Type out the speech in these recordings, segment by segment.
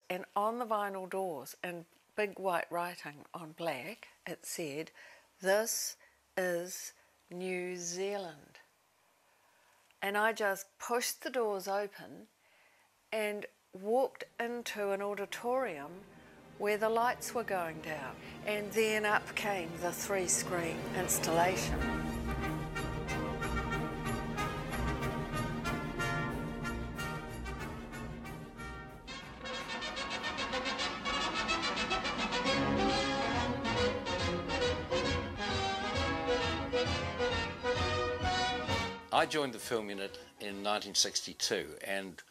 And on the vinyl doors, in big white writing on black, it said, "This is New Zealand." And I just pushed the doors open and walked into an auditorium where the lights were going down. And then up came the 3-screen installation. I joined the film unit in 1962, and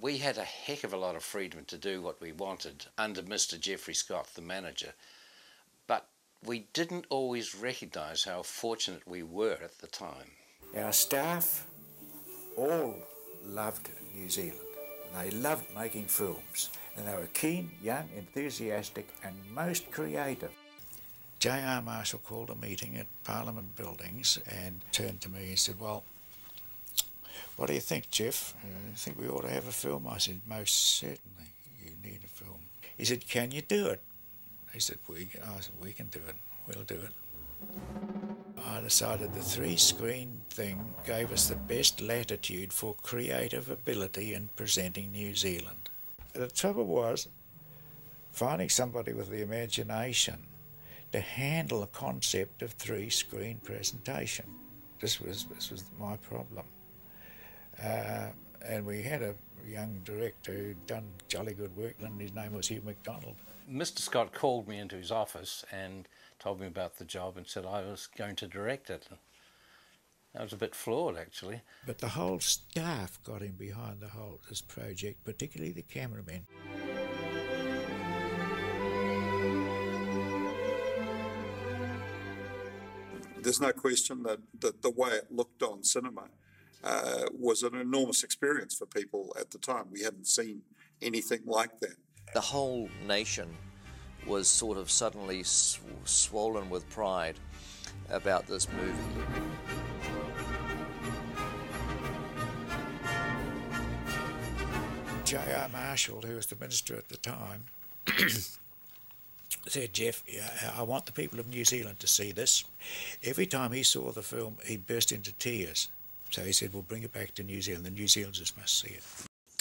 we had a heck of a lot of freedom to do what we wanted under Mr. Jeffrey Scott, the manager. But we didn't always recognise how fortunate we were at the time. Our staff all loved New Zealand. They loved making films, and they were keen, young, enthusiastic, and most creative. J.R. Marshall called a meeting at Parliament Buildings and turned to me and said, "Well, what do you think, Jeff? I think we ought to have a film." I said, "Most certainly you need a film." He said, "Can you do it?" I said, "We can do it. We'll do it." I decided the 3-screen thing gave us the best latitude for creative ability in presenting New Zealand. The trouble was finding somebody with the imagination to handle the concept of 3-screen presentation. This was my problem. And we had a young director who'd done jolly good work, and his name was Hugh Macdonald. Mr. Scott called me into his office and told me about the job and said I was going to direct it. I was a bit floored, actually. But the whole staff got him behind this project, particularly the cameramen. There's no question that the way it looked on cinema was an enormous experience for people at the time. We hadn't seen anything like that. The whole nation was sort of suddenly swollen with pride about this movie. J.R. Marshall, who was the minister at the time, said, "Jeff, I want the people of New Zealand to see this." Every time he saw the film, he'd burst into tears. So he said, "We'll bring it back to New Zealand. The New Zealanders must see it."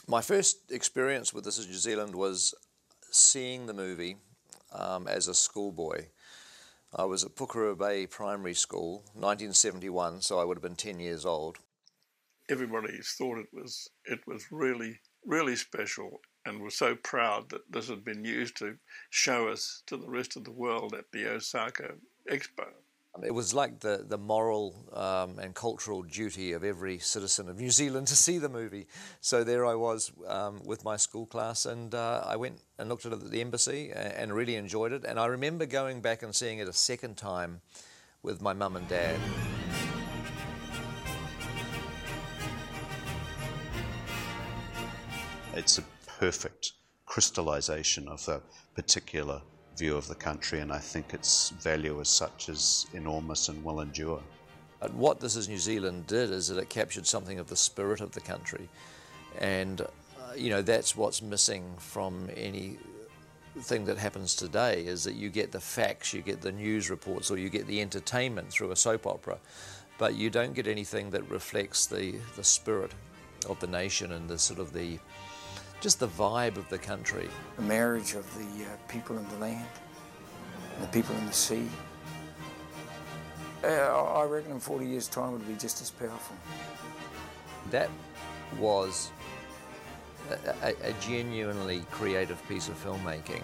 My first experience with This Is New Zealand was seeing the movie as a schoolboy. I was at Pukerua Bay Primary School, 1971, so I would have been 10 years old. Everybody thought it was really, really special, and was so proud that this had been used to show us to the rest of the world at the Osaka Expo. It was like the moral and cultural duty of every citizen of New Zealand to see the movie. So there I was with my school class, and I went and looked at it at the embassy and really enjoyed it. And I remember going back and seeing it a second time with my mum and dad. It's a perfect crystallisation of the particular view of the country, and I think its value as such is enormous and will endure. And what This Is New Zealand did is that it captured something of the spirit of the country, and that's what's missing from anything that happens today, is that you get the facts, you get the news reports, or you get the entertainment through a soap opera, but you don't get anything that reflects the spirit of the nation and just the vibe of the country. The marriage of the people in the land and the people in the sea. I reckon in 40 years' time it would be just as powerful. That was a genuinely creative piece of filmmaking,